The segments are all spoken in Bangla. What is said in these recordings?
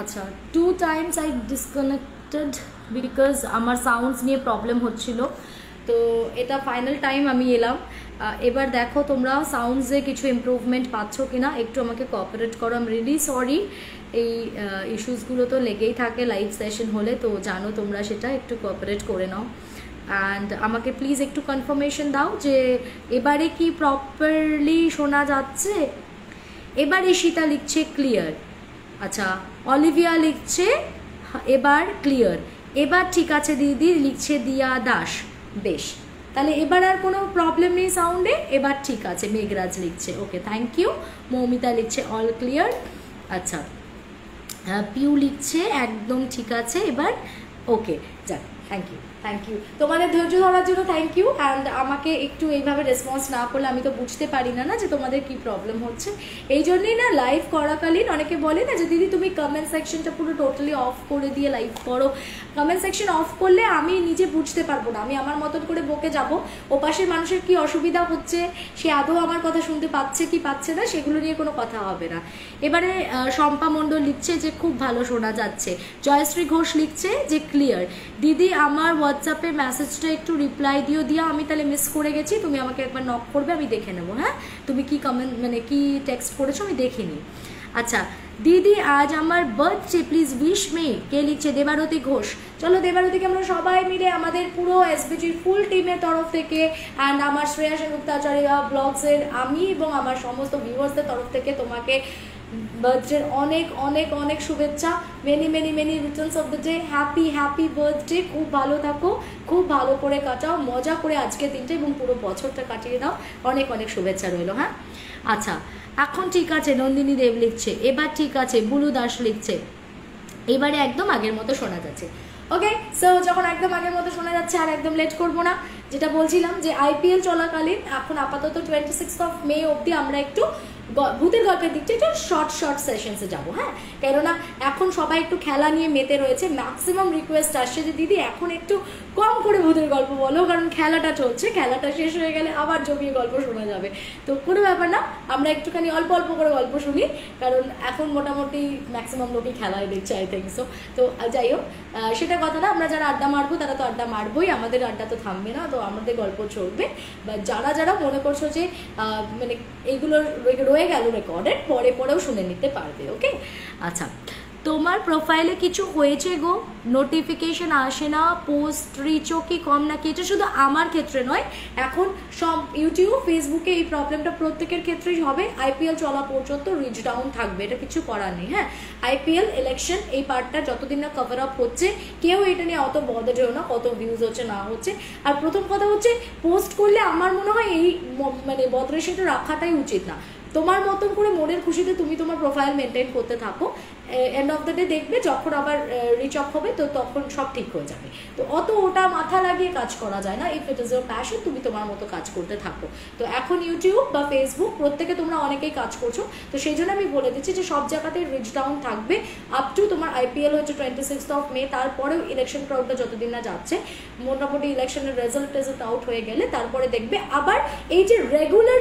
আচ্ছা 2 times I disconnected বিকজ আমার সাউন্ডস নিয়ে প্রবলেম হচ্ছিল, তো এটা ফাইনাল টাইম আমি এলাম। এবার দেখো তোমরা সাউন্ডসে কিছু ইমপ্রুভমেন্ট পাচ্ছ কিনা, একটু আমাকে কোঅপারেট করো। আই এম রিয়েলি সরি, এই ইস্যুসগুলো তো লেগেই থাকে লাইভ সেশন হলে, তো জানো তোমরা সেটা, একটু কোঅপারেট করে নাও। অ্যান্ড আমাকে প্লিজ একটু কনফার্মেশন দাও যে এবারে কি প্রপারলি শোনা যাচ্ছে। এবারে সীতা লিখছে ক্লিয়ার, আচ্ছা অলিভিয়া লিখছে এবার ক্লিয়ার, এবার ঠিক আছে দিদি লিখছে দিয়া দাস, বেশ তাহলে এবার আর কোনো প্রবলেম নেই সাউন্ডে, এবার ঠিক আছে। মেঘরাজ লিখছে ওকে, থ্যাংক ইউ। মৌমিতা লিখছে অল ক্লিয়ার, আচ্ছা পিউ লিখছে একদম ঠিক আছে এবার, ওকে যাক থ্যাংক ইউ থ্যাংক ইউ, তোমাদের ধৈর্য ধরার জন্য থ্যাংক ইউ। অ্যান্ড আমাকে একটু এইভাবে রেসপন্স না করলে আমি তো বুঝতে পারি না যে তোমাদের কি প্রবলেম হচ্ছে। এই জন্যই না লাইভ করাকালীন অনেকে বলে না যে দিদি তুমি কমেন্ট সেকশনটা পুরো টোটালি অফ করে দিয়ে লাইভ করো। কমেন্ট সেকশন অফ করলে আমি নিজে বুঝতে পারবো না, আমি আমার মতন করে বকে যাব, ওপাশের মানুষের কি অসুবিধা হচ্ছে, সে আদৌ আমার কথা শুনতে পাচ্ছে কি পাচ্ছে না সেগুলো নিয়ে কোনো কথা হবে না। এবারে শম্পা মণ্ডল লিখছে যে খুব ভালো শোনা যাচ্ছে। জয়শ্রী ঘোষ লিখছে যে ক্লিয়ার। দিদি আমার হোয়াটসঅ্যাপে মেসেজটা একটু রিপ্লাই দিও, দিয়া আমি তাহলে মিস করে গেছি, তুমি আমাকে একবার নক করবে, আমি দেখে নেবো। হ্যাঁ তুমি কি কমেন্ট মানে কি টেক্সট করেছো আমি দেখিনি। আচ্ছা দিদি আজ আমার বার্থডে, প্লিজ উইশ মি। কে লিখছে? দেবারতী ঘোষ। চলো দেবারতীকে আমরা সবাই মিলে আমাদের পুরো এসবিজির ফুল টিমের তরফ থেকে অ্যান্ড আমার শ্রেয়া সেনগুপ্তাচার্য ব্লগসের আমি এবং আমার সমস্ত ভিউয়ার্সদের তরফ থেকে তোমাকে বার্থডের অনেক অনেক অনেক শুভেচ্ছা। Many many many Returns of the day. Happy happy birthday, খুব ভালো থাকো, খুব ভালো করে কাটাও, মজা করে আজকের দিনটা এবং পুরো বছরটা কাটিয়ে দাও। অনেক অনেক শুভেচ্ছা রইল। হ্যাঁ আচ্ছা এখন ঠিক আছে। নন্দিনী দেব লিখছে এবার ঠিক আছে। বুলু দাস লিখছে এবারে একদম আগের মতো শোনা যাচ্ছে। ওকে সো যখন একদম আগের মতো শোনা যাচ্ছে আর একদম লেট করবো না, যেটা বলছিলাম যে আইপিএল চলাকালীন এখন আপাতত 26 মে অবধি আমরা একটু ভূতের গল্পের দিকটা একটু শর্ট সেশনসে যাবো। হ্যাঁ কেননা এখন সবাই একটু খেলা নিয়ে মেতে রয়েছে, ম্যাক্সিমাম রিকোয়েস্ট আসছে যে দিদি এখন একটু কম করে ভূতের গল্প বলো, কারণ খেলাটা চলছে, খেলাটা শেষ হয়ে গেলে আবার জমিয়ে গল্প শোনা যাবে। তো কোনো ব্যাপার না, আমরা একটুখানি অল্প অল্প করে গল্প শুনি, কারণ এখন মোটামুটি ম্যাক্সিমাম লোকই খেলায় দেখছে আই থিঙ্ক সো। তো যাই হোক সেটা কথা না, আমরা যারা আড্ডা মারবো তারা তো আড্ডা মারবোই, আমাদের আড্ডা তো থামবে না, তো আমাদের গল্প চলবে। বা যারা যারা মনে করছো যে মানে এইগুলো রয়ে গেল রেকর্ডেড, পরেও শুনে নিতে পারবে। ওকে আচ্ছা তোমার প্রোফাইলে কিছু হয়েছে গো, নোটিফিকেশন আসে না, পোস্ট রিচও কি কম নাকি? এটা শুধু আমার ক্ষেত্রে নয়, এখন সব ইউটিউব ফেসবুকে এই প্রবলেমটা প্রত্যেকের ক্ষেত্রেই হবে। আইপিএল চলা পর্যন্ত রিচ ডাউন থাকবে, এটা কিছু করার নেই। হ্যাঁ আইপিএল ইলেকশন এই পার্টটা যতদিন না কভার আপ হচ্ছে কেউ এটা নিয়ে অত বদল না কত ভিউজ হচ্ছে না হচ্ছে। আর প্রথম কথা হচ্ছে পোস্ট করলে আমার মনে হয় এই মানে বদরেশনটা রাখাটাই উচিত না। তোমার মতন করে মনের খুশিতে তুমি তোমার প্রোফাইল মেনটেন করতে থাকো, এন্ড অফ দ্য ডে দেখবে যখন আবার রিচ আপ হবে তো তখন সব ঠিক হয়ে যাবে। তো অত ওটা মাথা লাগিয়ে কাজ করা যায় না। If it is your passion তুমি তোমার মতো কাজ করতে থাকো। তো এখন ইউটিউব বা ফেসবুক প্রত্যেকে তোমরা অনেকেই কাজ করছো, তো সেই জন্য আমি বলে দিচ্ছি যে সব জায়গাতেই রিচ ডাউন থাকবে আপ টু তোমার আইপিএল হচ্ছে 26 মে, তারপরেও ইলেকশন ক্রাউডটা যতদিন না যাচ্ছে, মোটামুটি ইলেকশনের রেজাল্ট আউট হয়ে গেলে তারপরে দেখবে আবার এই যে রেগুলার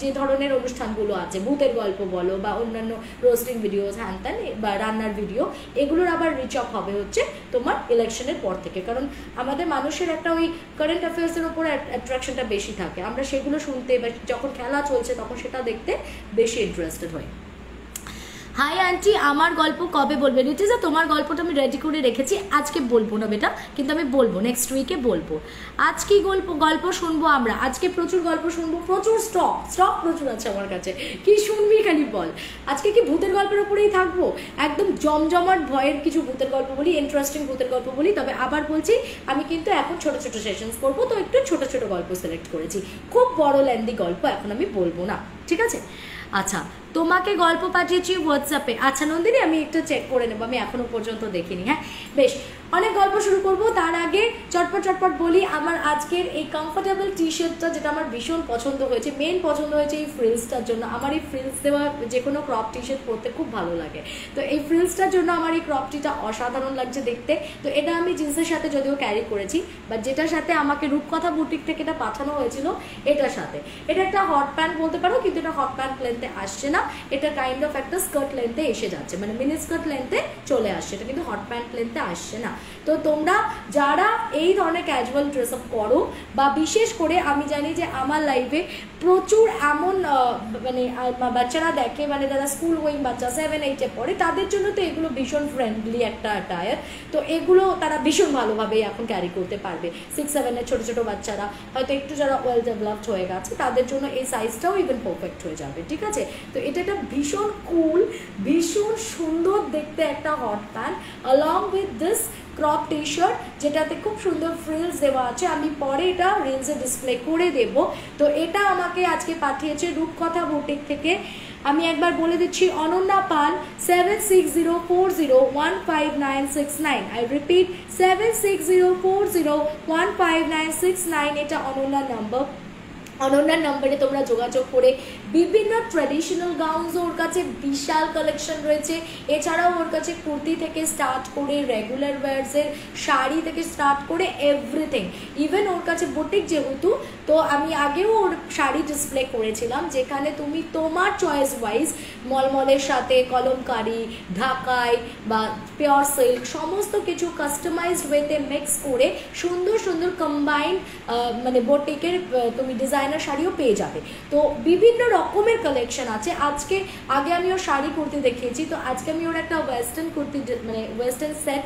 যে ধরনের অনুষ্ঠানগুলো আছে, ভূতের গল্প বলো বা অন্যান্য রোস্টিং ভিডিওস হ্যান ত্যান বা রান্নার ভিডিও, এগুলোর আবার রিচ আপ হবে হচ্ছে তোমার ইলেকশনের পর থেকে। কারণ আমাদের মানুষের একটা ওই কারেন্ট অ্যাফেয়ার্সের উপর অ্যাট্রাকশনটা বেশি থাকে, আমরা সেগুলো শুনতে বা যখন খেলা চলছে তখন সেটা দেখতে বেশি ইন্টারেস্টেড হই। হাই আন্টি আমার গল্প কবে বলবে? রিটিজা তোমার গল্পটা আমি রেডি করে রেখেছি, আজকে বলবো না বেটা, কিন্তু আমি বলবো নেক্সট উইকে বলবো। আজ কি গল্প শুনবো আমরা? আজকে প্রচুর গল্প শুনবো, প্রচুর স্টক প্রচুর আছে আমার কাছে, কি শুনবি খালি বল। আজকে কি ভূতের গল্পের উপরেই থাকবো? একদম জমজমাট ভয়ের কিছু ভূতের গল্প বলি, ইন্টারেস্টিং ভূতের গল্প বলি। তবে আবার বলছি আমি কিন্তু এখন ছোট ছোট সেশনস করবো, তো একটু ছোট ছোট গল্প সিলেক্ট করেছি, খুব বড় লেন্দি গল্প এখন আমি বলবো না, ঠিক আছে? আচ্ছা তোমাকে গল্প পাঠিয়েছি হোয়াটসঅ্যাপে। আচ্ছা নন্দিনী আমি একটু চেক করে নেবো, আমি এখনো পর্যন্ত দেখিনি। হ্যাঁ বেশ অনেক গল্প শুরু করব, তার আগে চটপট বলি আমার আজকের এই কমফোর্টেবল টি শার্টটা, যেটা আমার ভীষণ পছন্দ হয়েছে, মেন পছন্দ হয়েছে এই ফ্রিলসটার জন্য। আমার এই ফ্রিলস দেওয়া যে কোনো ক্রপ টি শার্ট পরতে খুব ভালো লাগে, তো এই ফ্রিলসটার জন্য আমার এই ক্রপ টিটা অসাধারণ লাগছে দেখতে। তো এটা আমি জিন্সের সাথে যদিও ক্যারি করেছি, বাট যেটার সাথে আমাকে রূপকথা বুটিক থেকে এটা পাঠানো হয়েছিল এটার সাথে, এটা একটা হট প্যান্ট বলতে পারো, কিন্তু এটা হট প্যান্ট লেন্থে আসছে না। না, এটা কাইন্ড অফ একটা স্কার্ট লেন্থে এসে যাচ্ছে, মানে মিনি স্কার্ট লেন্থে চলে আসছে, এটা কিন্তু হট প্যান্ট লেন্থে আসছে না। তো তোমরা যারা এই ধরনের ক্যাজুয়াল ড্রেস আপ করো, বা বিশেষ করে আমি জানি যে আমার লাইফে প্রচুর এমন মানে বাচ্চারা দেখে, মানে যারা স্কুল গোয়িং বাচ্চা 7-8-এ পড়ে, তাদের জন্য তো এগুলো ভীষণ ফ্রেন্ডলি একটা অ্যাটায়ার। তো এগুলো তারা ভীষণ ভালোভাবেই এখন ক্যারি করতে পারবে। 6-7-এর ছোটো ছোটো বাচ্চারা, হয়তো একটু যারা ওয়েল ডেভেলপড হয়ে গেছে, তাদের জন্য এই সাইজটাও ইভেন পারফেক্ট হয়ে যাবে, ঠিক আছে। তো এটা একটা ভীষণ কুল, ভীষণ সুন্দর দেখতে একটা hot pant, along with this crop T shirt, যেটাতে খুব সুন্দর ফ্রিলস দেওয়া আছে। আমি পরে এটা রিলসে ডিসপ্লে করে দেব। তো এটা আমাকে আজকে পাঠিয়েছে রূপকথা বুটিক থেকে। আমি একবার বলে দিচ্ছি, অনন্যা পাল, 7604015969। আই রিপিট, 7604015969, এটা অনন্যার নাম্বার। অনন্যার নাম্বারে তোমরা যোগাযোগ করে বিভিন্ন ট্র্যাডিশনাল গাউনসও ওর কাছে বিশাল কালেকশন রয়েছে। এছাড়াও ওর কাছে কুর্তি থেকে স্টার্ট করে রেগুলার ওয়্যার্সের শাড়ি থেকে স্টার্ট করে এভরিথিং। ইভেন ওর কাছে বুটিক যেহেতু, তো আমি আগেও ওর শাড়ি ডিসপ্লে করেছিলাম, যেখানে তুমি তোমার চয়েস ওয়াইজ মলমলের সাথে কলমকারি, ঢাকাই বা পিওর সিল্ক সমস্ত কিছু কাস্টমাইজড ওয়েতে মিক্স করে সুন্দর সুন্দর কম্বাইন্ড মানে বুটিকের তুমি ডিজাইনার শাড়িও পেয়ে যাবে। তো বিভিন্ন রকমের কালেকশন আছে। আগে আমি ওর শাড়ি কুর্তি দেখিয়েছি, তো আজকে আমি ওর একটা ওয়েস্টার্ন কুর্তি, মানে ওয়েস্টার্ন সেট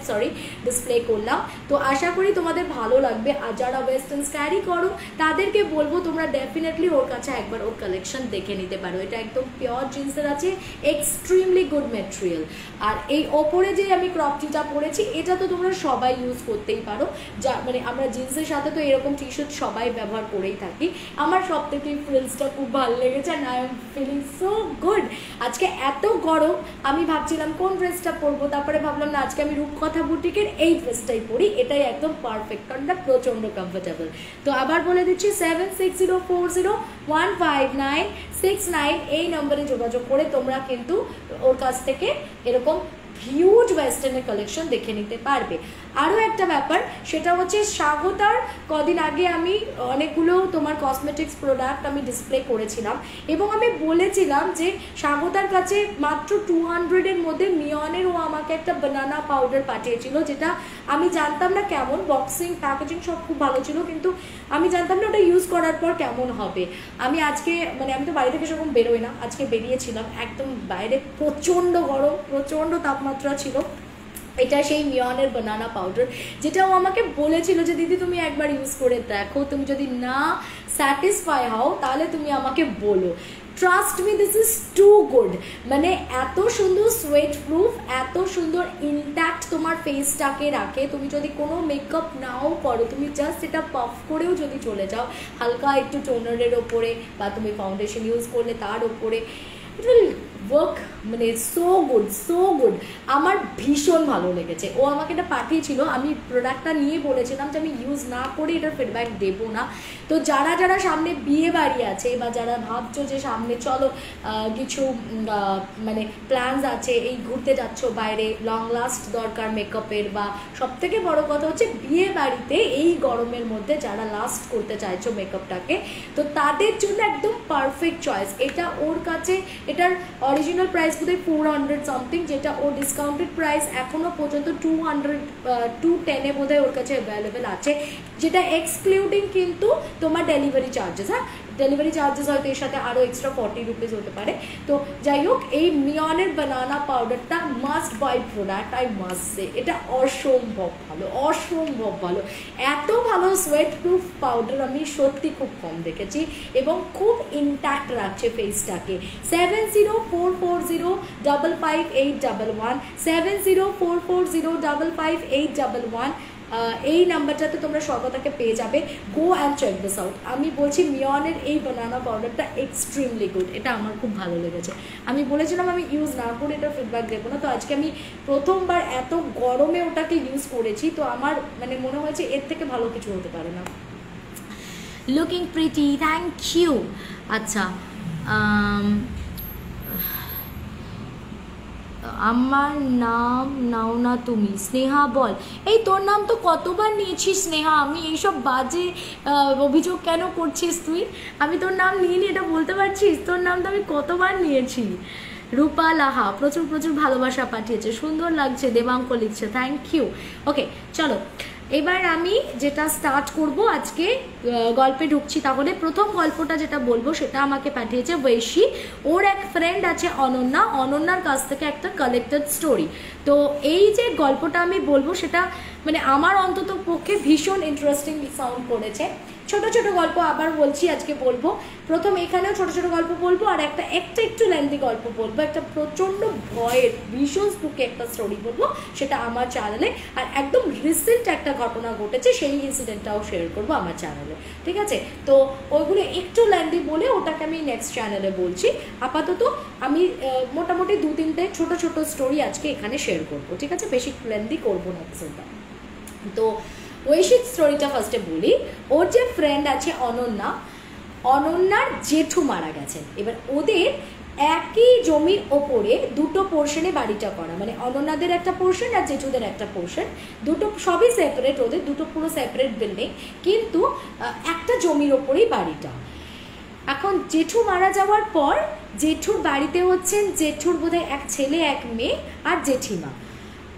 ডিসপ্লে করলাম। তো আশা করি তোমাদের ভালো লাগবে। আর যারা ওয়েস্টার্ন ক্যারি করো তাদেরকে বলবো তোমরা ডেফিনেটলি ওর কাছে একবার ওর কালেকশন দেখে নিতে পারো। এটা একদম পিওর জিন্সের আছে, এক্সট্রিমলি গুড ম্যাটেরিয়াল। আর এই ওপরে যে আমি ক্রপ টিটা পরেছি, এটা তো তোমরা সবাই ইউজ করতেই পারো। যা মানে আমরা জিন্সের সাথে তো এরকম টি শার্ট সবাই ব্যবহার করেই থাকি। আমার সব থেকে ফ্রিলসটা খুব ভালো লেগেছে, and I am feeling so good. আজকে এত গরম, আমি ভাবছিলাম কোন ড্রেসটা পরবো, তারপরে ভাবলাম না, আজকে আমি রূপকথা বুটিকের এই ড্রেসটাই পরি, এটাই একদম পারফেক্ট, কারণ এটা প্রচণ্ড কমফোর্টেবল। তো আবার বলে দিচ্ছি, 7604015969 এই নম্বরে যোগাযোগ করে তোমরা কিন্তু ওর কাছ থেকে এরকম হিউজ ওয়েস্টার্নের কালেকশন দেখে নিতে পারবে। আরও একটা ব্যাপার, সেটা হচ্ছে স্বাগতার কদিন আগে আমি অনেকগুলো তোমার কসমেটিক্স প্রোডাক্ট আমি ডিসপ্লে করেছিলাম, এবং আমি বলেছিলাম যে স্বাগতার কাছে মাত্র 200-এর মধ্যে মিয়নের ও আমাকে একটা বানানা পাউডার পাঠিয়েছিল, যেটা আমি জানতাম না কেমন, বক্সিং প্যাকেজিং সব খুব ভালো ছিল, কিন্তু আমি জানতাম না ওটা ইউজ করার পর কেমন হবে। আমি আজকে মানে আমি তো বাড়ি থেকে সেরকম বেরোই না, আজকে বেরিয়েছিলাম, একদম বাইরে প্রচণ্ড গরম, প্রচণ্ড তাপমাত্রা ছিল। এটা সেই মিয়নের বানানা পাউডার, যেটা ও আমাকে বলেছিল যে দিদি তুমি একবার ইউজ করে দেখো, তুমি যদি না স্যাটিসফাই হও তাহলে তুমি আমাকে বলো। Trust me, this is too good. মানে এত সুন্দর সোয়েট প্রুফ, এত সুন্দর ইনট্যাক্ট তোমার ফেসটাকে রাখে। তুমি যদি কোনো মেকআপ নাও করো, তুমি জাস্ট এটা পাফ করেও যদি চলে যাও হালকা একটু টোনারের ওপরে, বা তুমি ফাউন্ডেশন ইউজ করলে তার ওপরে, ইট উইল ওয়ার্ক, মানে সো গুড, সো গুড। আমার ভীষণ ভালো লেগেছে। ও আমাকে এটা পাঠিয়েছিল, আমি প্রোডাক্টটা নিয়ে বলেছিলাম যে আমি ইউজ না করে এটার ফিডব্যাক দেবো না। তো যারা যারা সামনে বিয়ে বাড়ি আছে, বা যারা ভাবছো যে সামনে চলো কিছু মানে প্ল্যানস আছে, এই ঘুরতে যাচ্ছ বাইরে, লং লাস্ট দরকার মেকআপের, বা সবথেকে বড় কথা হচ্ছে বিয়ে বাড়িতে এই গরমের মধ্যে যারা লাস্ট করতে চাইছো মেকআপটাকে, তো তাদের জন্য একদম পারফেক্ট চয়েস। এটা ওর কাছে, এটার অরিজিনাল প্রাইস বোধহয় 400 সামথিং, যেটা ওর ডিসকাউন্টেড প্রাইস এখনও পর্যন্ত 210-এ বোধহয় ওর কাছে অ্যাভেলেবেল আছে, যেটা এক্সক্লুডিং কিন্তু তোমার ডেলিভারি চার্জেস। হ্যাঁ, ডেলিভারি চার্জেস হয়তো এর সাথে আরও এক্সট্রা 40 রুপিস হতে পারে। তো যাই হোক, এই মিয়নের বানানা পাউডারটা must by product, I must say. এটা অসম্ভব ভালো, অসম্ভব ভালো। এত ভালো সোয়েট প্রুফ পাউডার আমি সত্যি খুব কম দেখেছি, এবং খুব ইনট্যাক্ট রাখছে ফেসটাকে। 7044055811 7044055811 এই নাম্বারটাতে তোমরা সর্বদাকে পেয়ে যাবে। Go and check this out. আমি বলছি মিয়নের এই বানানা পাউডারটা এক্সট্রিমলি গুড, এটা আমার খুব ভালো লেগেছে। আমি বলেছিলাম আমি ইউজ না করে এটা ফিডব্যাক দেবো না, তো আজকে আমি প্রথমবার এত গরমে ওটাকে ইউজ করেছি, তো আমার মানে মনে হয়েছে এর থেকে ভালো কিছু হতে পারে না। Looking pretty, thank you. আচ্ছা, আমার নাম নাও না তুমি, স্নেহা বল। এই তোর নাম তো কতবার নিয়েছিস স্নেহা, আমি এইসব বাজে অভিযোগ কেন করছিস তুই? আমি তোর নাম নিইনি, এটা বলতে পারছিস? তোর নাম তো আমি কতবার নিয়েছি। রূপা লাহা প্রচুর প্রচুর ভালোবাসা পাঠিয়েছে, সুন্দর লাগছে, দেবাঙ্ক লিখছে, থ্যাংক ইউ। ওকে চলো এবার আমি যেটা স্টার্ট করব, আজকে গল্পে ঢুকছি। তাহলে প্রথম গল্পটা যেটা বলবো সেটা আমাকে পাঠিয়েছে বৈশী। ওর এক ফ্রেন্ড আছে অনন্যা, অনন্যার কাছ থেকে একটা কালেক্টেড স্টোরি। তো এই যে গল্পটা আমি বলবো সেটা মানে আমার অন্তত পক্ষে ভীষণ ইন্টারেস্টিং সাউন্ড করেছে। ছোট ছোট গল্প আবার বলছি আজকে বলবো, প্রথম এখানেও ছোট ছোট গল্প বলবো, আর একটা একটু লেন্থি গল্প বলবো, একটা প্রচণ্ড ভয়ের ভীষণ স্পুকি একটা স্টোরি বলবো, সেটা আমার চ্যানেলে। আর একদম রিসেন্ট একটা ঘটনা ঘটেছে, সেই ইনসিডেন্টটাও শেয়ার করবো আমার চ্যানেলে, ঠিক আছে? তো ওইগুলো একটু লেন্থি বলে ওটাকে আমি নেক্সট চ্যানেলে বলছি। আপাতত আমি মোটামুটি 2-3টে ছোট ছোট স্টোরি আজকে এখানে শেয়ার করবো, ঠিক আছে? বেশি লেন্থি করবো না এপিসোডটা। তো ঐশীর স্টোরিটা ফার্স্টে বলি। ওর যে ফ্রেন্ড আছে অনন্যা, অনন্যার জেঠু মারা গেছেন। এবার ওদের একই জমির ওপরে দুটো পোর্শনে বাড়িটা করা, মানে অনন্যাদের একটা পোর্শন আর জেঠুদের একটা পোর্শন, দুটো সবই সেপারেট, ওদের দুটো পুরো সেপারেট বিল্ডিং, কিন্তু একটা জমির ওপরেই বাড়িটা। এখন জেঠু মারা যাওয়ার পর জেঠুর বাড়িতে হচ্ছেন জেঠুর বোধহয় এক ছেলে এক মেয়ে আর জেঠিমা।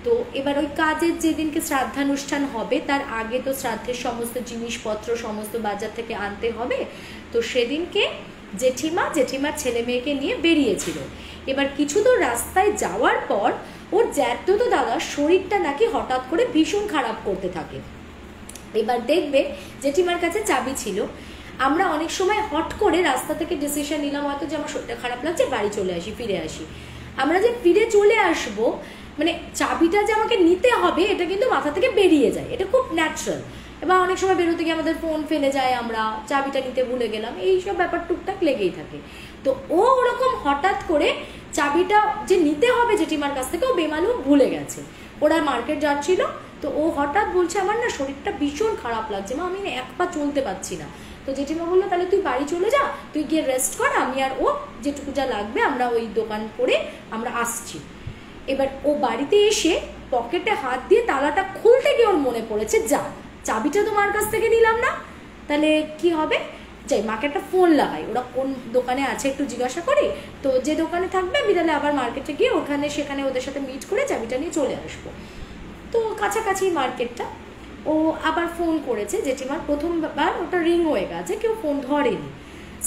তো এবার ওই কাজের যেদিনকে শ্রাদ্ধানুষ্ঠান হবে তার আগে তো শ্রাদ্ধের সমস্ত জিনিসপত্র সমস্ত বাজার থেকে আনতে হবে। তো সেদিনকে জেঠিমার ছেলে মেয়েকে নিয়ে বেরিয়েছিল। এবার কিছু তো রাস্তায় যাওয়ার পর ওর জ্যাঠতো দাদার শরীরটা নাকি হঠাৎ করে ভীষণ খারাপ করতে থাকে। এবার দেখবে জেঠিমার কাছে চাবি ছিল। আমরা অনেক সময় হট করে রাস্তা থেকে ডিসিশন নিলাম হয়তো যে আমার শরীরটা খারাপ লাগছে, বাড়ি চলে আসি, ফিরে আসি। আমরা যে ফিরে চলে আসবো, মানে চাবিটা যে আমাকে নিতে হবে এটা কিন্তু মাথা থেকে বেরিয়ে যায়, এটা খুব ন্যাচারাল। এবার অনেক সময় বেরোতে গিয়ে আমাদের ফোন ফেলে যায়, আমরা চাবিটা নিতে ভুলে গেলাম, এইসব ব্যাপার টুকটাক লেগেই থাকে। তো ও ওরকম হঠাৎ করে চাবিটা যে নিতে হবে জেঠিমার কাছ থেকে ও বেমালুম ভুলে গেছে। ওরা মার্কেট যাচ্ছিল, তো ও হঠাৎ বলছে আমার না শরীরটা ভীষণ খারাপ লাগছে, মা আমি না এক পা চলতে পারছি না। তো জেঠিমা বললো তাহলে তুই বাড়ি চলে যা, তুই গিয়ে রেস্ট কর, আমি আর ও যেটুকু যা লাগবে আমরা ওই দোকান করে আমরা আসছি। এবার ও বাড়িতে এসে পকেটে হাত দিয়ে তালাটা খুলতে গিয়ে ওর মনে পড়েছে যা চাবিটা তো মার কাছ থেকে নিলাম না, তাহলে কি হবে, যাই মাকে একটা ফোন লাগাই, ওরা কোন দোকানে আছে একটু জিজ্ঞাসা করি, তো যে দোকানে থাকবে আমি তাহলে আবার মার্কেটে গিয়ে সেখানে ওদের সাথে মিট করে চাবিটা নিয়ে চলে আসবো। তো কাছাকাছি মার্কেটটা, ও আবার ফোন করেছে জেঠিমার, প্রথমবার ওটা রিং হয়ে গেছে, কেউ ফোন ধরেনি।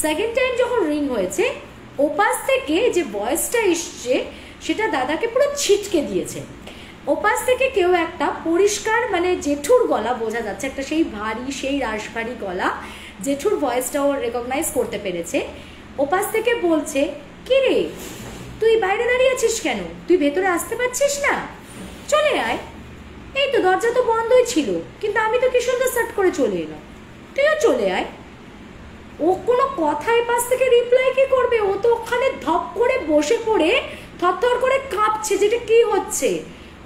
সেকেন্ড টাইম যখন রিং হয়েছে ওপাশ থেকে যে ভয়েসটা এসছে সেটা দাদাকে পুরো ছিটকে দিয়েছে। ওপাশ থেকে কেউ একটা পরিষ্কার মানে জেঠুর গলা বোঝা যাচ্ছে, একটা সেই ভারী সেই রাশভারী গলা, জেঠুর ভয়েসটাও রেকগনাইজ করতে পেরেছে। ওপাশ থেকে বলছে কি রে তুই বাইরে দাঁড়িয়ে আছিস কেন, তুই ভেতরে আসতে পারছিস না, চলে আয়, এই তো দরজা তো বন্ধই ছিল কিন্তু আমি তো কি সুন্দর সেট করে চলে এলাম, তুইও চলে আয়। ও কোনো কথায় পাশ থেকে রিপ্লাই কি করবে, ও তো ওখানে ধপ করে বসে পড়ে থরথর করে কাঁপছে, যেটা কি হচ্ছে।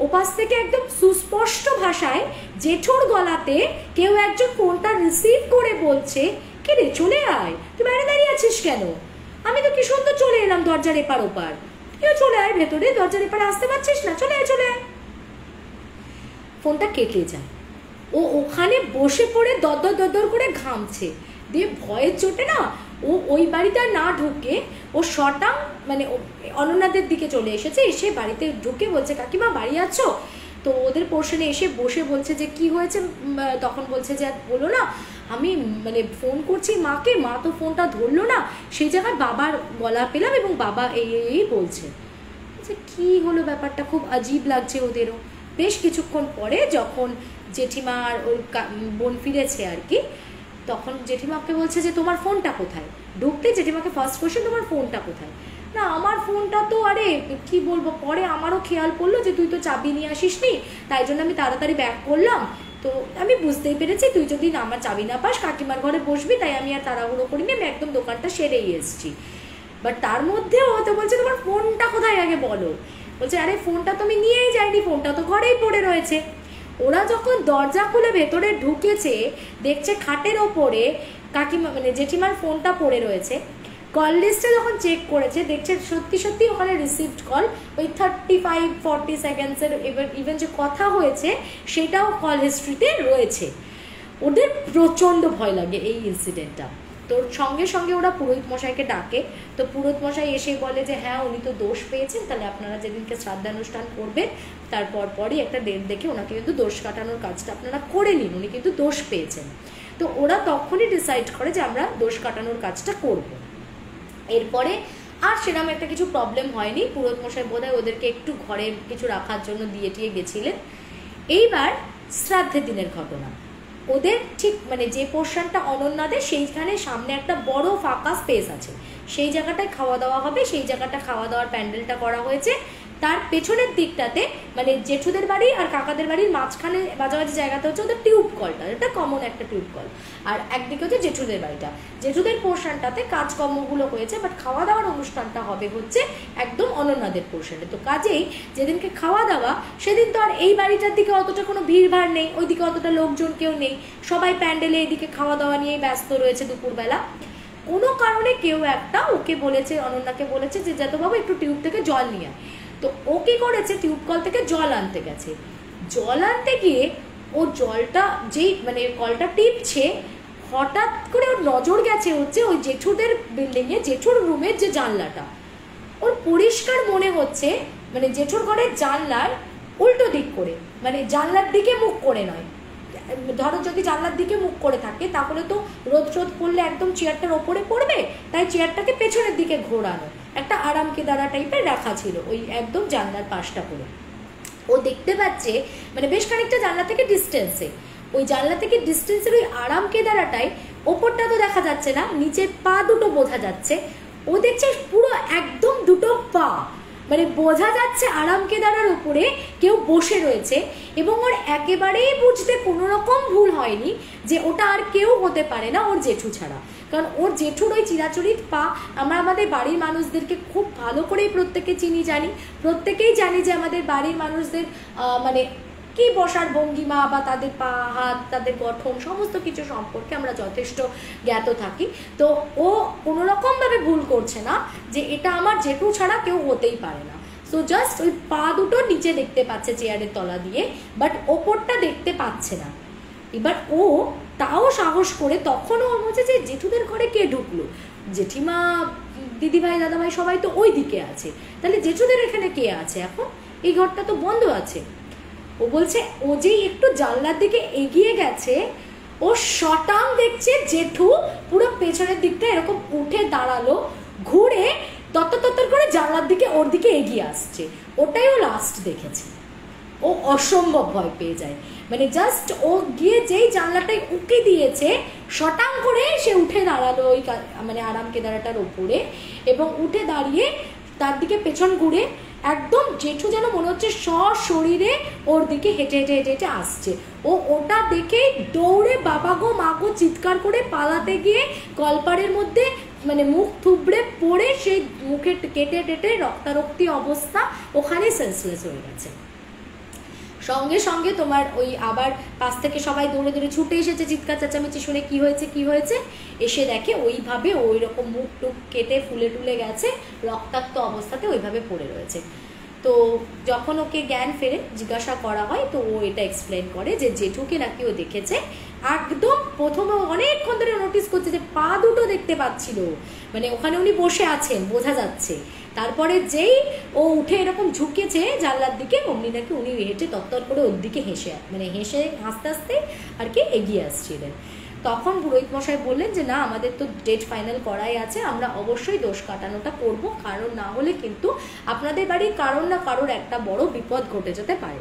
ওপাশ থেকে একদম সুস্পষ্ট ভাষায় জেঠুর গলাতে কেউ একজন ফোনটা রিসিভ করে বলছে কি রে চলে আয়, তুই বাইরে দাঁড়িয়ে আছিস কেন, আমি তো কি সুন্দর চলে এলাম দরজার এপার ওপার, তুইও চলে আয় ভেতরে, দরজার এপারে আসতে পারছিস না, চলে আয় চলে আয়। ফোনটা কেটে যায়। ও ওখানে বসে পড়ে দরদর করে ঘামছে, দিয়ে ভয়ের চোটে না ও ওই বাড়িতে না ঢুকে ও শটাং মানে অনন্যাদের দিকে চলে এসেছে, এসে বাড়িতে ঢুকে বলছে কাকিমা বাড়ি আছো, তো ওদের পোর্শনে এসে বসে বলছে যে কি হয়েছে, তখন বলছে যে বলো না আমি মানে ফোন করছি মাকে, মা তো ফোনটা ধরলো না, সেই জায়গায় বাবার গলা পেলাম এবং বাবা এই বলছে কি হলো, ব্যাপারটা খুব আজীব লাগছে ওদেরও। বেশ কিছুক্ষণ পরে যখন জেঠিমা আর ওর বোন ফিরেছে আর কি, তখন জেঠিমাকে বলছে যে তোমার ফোনটা কোথায়, ঢুকতে জেঠিমাকে ফার্স্ট কোয়েশ্চেন তোমার ফোনটা কোথায়, না আমার ফোনটা তো আরে কি বলবো, পরে আমারও খেয়াল পড়লো যে তুই তো চাবি নিয়ে আসিস নি, তাই জন্য আমি তাড়াতাড়ি ব্যাক করলাম, তো আমি বুঝতেই পেরেছি তুই যদি আমার চাবি না পাস কাকিমার ঘরে বসবি, তাই আমি আর তাড়াহুড়ো করিনি, আমি একদম দোকানটা সেরেই এসেছি। বাট তার মধ্যেও তো বলছে তোমার ফোনটা কোথায় আগে বলো, বলছে আরে ফোনটা তো আমি নিয়েই যাইনি, ফোনটা তো ঘরেই পড়ে রয়েছে। ওরা যখন দরজা খুলে ভেতরে ঢুকেছে দেখছে খাটের ওপরে কাকিমা মানে জেঠিমার ফোনটা পড়ে রয়েছে, কল লিস্টে যখন চেক করেছে দেখছে সত্যি সত্যি ওখানে রিসিভড কল ওই 35-40 সেকেন্ডসের ইভেন যে কথা হয়েছে সেটাও কল হিস্ট্রিতে রয়েছে। ওদের প্রচণ্ড ভয় লাগে এই ইনসিডেন্টটা। তো সঙ্গে সঙ্গে ওরা পুরোহিত মশাইকে ডাকে। তো পুরোহিত মশাই এসে বলে যে হ্যাঁ উনি তো দোষ পেয়েছেন, তাহলে আপনারা যেদিনকে শ্রাদ্ধানুষ্ঠান করবেন তারপর পরই একটা ডেট দেখে ওনাকে কিন্তু দোষ কাটানোর কাজটা আপনারা করে নিন, উনি কিন্তু দোষ পেয়েছেন। তো ওরা তখনই ডিসাইড করে যে আমরা দোষ কাটানোর কাজটা করব। এরপরে আর সেরকম একটা কিছু প্রবলেম হয়নি। পুরোহিত মশাই বোধহয় ওদেরকে একটু ঘরে কিছু রাখার জন্য দিয়ে টিয়ে গেছিলেন। এইবার শ্রাদ্ধের দিনের ঘটনা, ওদের ঠিক মানে যে পোর্শনটা অনন্যাদের সেইখানে সামনে একটা বড় ফাঁকা স্পেস আছে, সেই জায়গাটায় খাওয়া দাওয়া হবে। সেই জায়গাটা খাওয়া দাওয়ার প্যান্ডেলটা করা হয়েছে। তার পেছনের দিকটাতে মানে জেঠুদের বাড়ি আর কাকাদের বাড়ির মাঝখানে মাঝামাঝি জায়গাটা হচ্ছে ওদের টিউব কলটা, এটা কমন একটা টিউব কল। আর একদিকে হচ্ছে জেঠুদের বাড়িটা। জেঠুদের পোর্শনটাতে কাজকর্মগুলো হয়েছে, বাট খাওয়া দাওয়ার অনুষ্ঠানটা হবে হচ্ছে একদম অনন্যাদের পোর্শনে। তো কাজেই যেদিনকে খাওয়া দাওয়া সেদিন তো আর এই বাড়িটার দিকে অতটা কোনো ভিড়ভাড় নেই, ওইদিকে অতটা লোকজন কেউ নেই, সবাই প্যান্ডেলে এদিকে খাওয়া দাওয়া নিয়েই ব্যস্ত রয়েছে দুপুরবেলা। কোনো কারণে কেউ একটা ওকে বলেছে, অনন্যাকে বলেছে যে যাদববাবু একটু টিউব থেকে জল নিয়ে। তো ও কি করেছে, টিউব কল থেকে জল আনতে গেছে। জল আনতে গিয়ে ও জলটা যেই মানে কলটা টিপছে, হঠাৎ করে ওর নজর গেছে হচ্ছে ওই জেঠুদের বিল্ডিংয়ে জেঠুর রুমের যে জানলাটা। ওর পরিষ্কার মনে হচ্ছে মানে জেঠুর ঘরের জানলার উল্টো দিক করে, মানে জানলার দিকে মুখ করে নয়। ধরো যদি জানলার দিকে মুখ করে থাকে তাহলে তো রোদ রোদ পড়লে একদম চেয়ারটার ওপরে পড়বে, তাই চেয়ারটাকে পেছনের দিকে ঘোরানো, একটা আরাম কেদারা টাইপের রাখা ছিল ওই একদম জানলার পাশটা করে। ও দেখতে পাচ্ছে মানে বেশ খানিকটা জানলা থেকে ডিস্টেন্সে, ওই জানলা থেকে ডিস্টেন্সের ওই আরাম কেদারাটাই, ওপরটা তো দেখা যাচ্ছে না, নিচের পা দুটো বোঝা যাচ্ছে। ও দেখছে পুরো একদম দুটো পা মানে বোঝা যাচ্ছে আরাম কেদারার উপরে কেউ বসে রয়েছে। এবং ওর একেবারেই বুঝতে কোনো রকম ভুল হয়নি যে ওটা আর কেউ হতে পারে না ওর জেঠু ছাড়া। কারণ ওর জেঠুর ওই চিরাচরিত পা আমরা আমাদের বাড়ির মানুষদেরকে খুব ভালো করেই প্রত্যেকে চিনি জানি, প্রত্যেকেই জানি যে আমাদের বাড়ির মানুষদের মানে কি বসার ভঙ্গিমা বা তাদের পা হাত তাদের গঠন সমস্ত কিছু সম্পর্কে আমরা যথেষ্ট জ্ঞাত থাকি। তো ও কোনো রকমভাবে ভুল করছে না যে এটা আমার জেঠু ছাড়া কেউ হতেই পারে না। সো জাস্ট ওই পা দুটো নিচে দেখতে পাচ্ছে চেয়ারের তলা দিয়ে, বাট ওপরটা দেখতে পাচ্ছে না। এবার ও তাও সাহস করে তখনও ওর হচ্ছে যে জেঠুদের ঘরে কে ঢুকলো, জেঠিমা দিদিভাই দাদাভাই সবাই তো ওই দিকে আছে, তাহলে জেঠুদের এখানে কে আছে এখন, এই ঘরটা তো বন্ধ আছে। ও বলছে ও যে একটু জানলার দিকে এগিয়ে গেছে, ও শটাং দেখছে জেঠু পুরো পেছনের দিকটা এরকম উঠে দাঁড়ালো, ঘুরে তত্তর করে জানলার দিকে ওর দিকে এগিয়ে আসছে। ওটাই ও লাস্ট দেখেছে। ও অসম্ভব ভয় পেয়ে যায়, মানে জাস্ট ও গিয়ে যেই জানলাটায় উঁকি দিয়েছে শটাং করে সে উঠে দাঁড়ালো ওই মানে আরাম কেদারাটার ওপরে, এবং উঠে দাঁড়িয়ে তার দিকে পেছন ঘুরে একদম জেঠু যেন মনে হচ্ছে সশরীরে ওর দিকে হেঁটে হেঁটে হেঁটে হেঁটে আসছে। ও ওটা দেখে দৌড়ে বাবা গো মা গো চিৎকার করে পালাতে গিয়ে কলপাড়ের মধ্যে মানে মুখ থুবড়ে পড়ে সেই মুখে কেটে টেটে রক্তারক্তি অবস্থা, ওখানে সেন্সলেস হয়ে গেছে। সঙ্গে সঙ্গে তোমার ওই আবার পাশ থেকে সবাই দৌড়ে দৌড়ে ছুটে এসেছে চিৎকার চেঁচামেচি শুনে কি হয়েছে কি হয়েছে, এসে দেখে ওইভাবে ওই রকম মুখ টুক কেটে ফুলে টুলে গেছে, রক্তাক্ত অবস্থাতে ওইভাবে পড়ে রয়েছে। তো যখন ওকে জ্ঞান ফেরে জিজ্ঞাসা করা হয় তো ও এটা এক্সপ্লেন করে যে জেঠুকে নাকি ও দেখেছে একদম প্রথমে অনেকক্ষণ ধরে নোটিস করছে যে পা দুটো দেখতে পাচ্ছিল, মানে ওখানে উনি বসে আছেন বোঝা যাচ্ছে। তারপরে যেই ও উঠে এরকম ঝুঁকেছে জানলার দিকে অমনি নাকি উনি হেঁটে তত্তর করে ওর দিকে হেসে হাসতে হাসতে আর কি এগিয়ে আসছিলেন। তখন পুরোহিত মশাই বললেন যে না আমাদের তো ডেট ফাইনাল করাই আছে, আমরা অবশ্যই দোষ কাটানোটা করব, কারণ না হলে কিন্তু আপনাদের বাড়ির কারোর না কারোর একটা বড় বিপদ ঘটে যেতে পারে।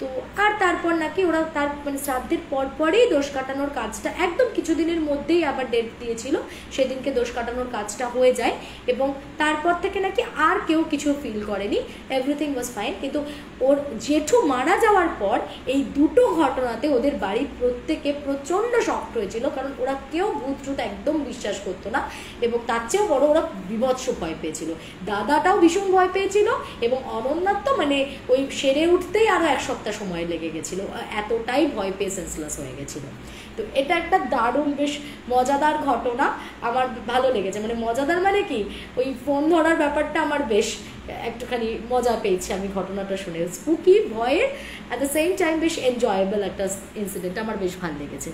তো আর তারপর নাকি ওরা তার মানে শ্রাদ্ধের পরপরেই দোষ কাটানোর কাজটা একদম কিছুদিনের মধ্যেই আবার ডেট দিয়েছিল, সেদিনকে দোষ কাটানোর কাজটা হয়ে যায় এবং তারপর থেকে নাকি আর কেউ কিছু ফিল করেনি, এভরিথিং ওয়াজ ফাইন। কিন্তু ওর জেঠু মারা যাওয়ার পর এই দুটো ঘটনাতে ওদের বাড়ির প্রত্যেকে প্রচণ্ড শক্ট হয়েছিল, কারণ ওরা কেউ ভূত টুত একদম বিশ্বাস করতো না এবং তার চেয়েও বড় ওরা বিভৎস ভয় পেয়েছিল। দাদাটাও ভীষণ ভয় পেয়েছিল এবং অনন্যার তো মানে ওই সেরে উঠতেই আরও 1 সপ্তাহ সপ্তাহ সময় লেগে গেছিলো, এতটাই ভয় পেয়ে সেন্সলেস হয়ে গেছিলো। তো এটা একটা দারুণ বেশ মজাদার ঘটনা, আমার ভালো লেগেছে। মানে মজাদার মানে কি, ওই ফোন ধরার ব্যাপারটা আমার বেশ একটুখানি মজা পেয়েছি আমি ঘটনাটা শুনে, স্পুকি ভয়ের অ্যাট দ্য সেম টাইম বেশ এনজয়েবল একটা ইনসিডেন্ট, আমার বেশ ভালো লেগেছে।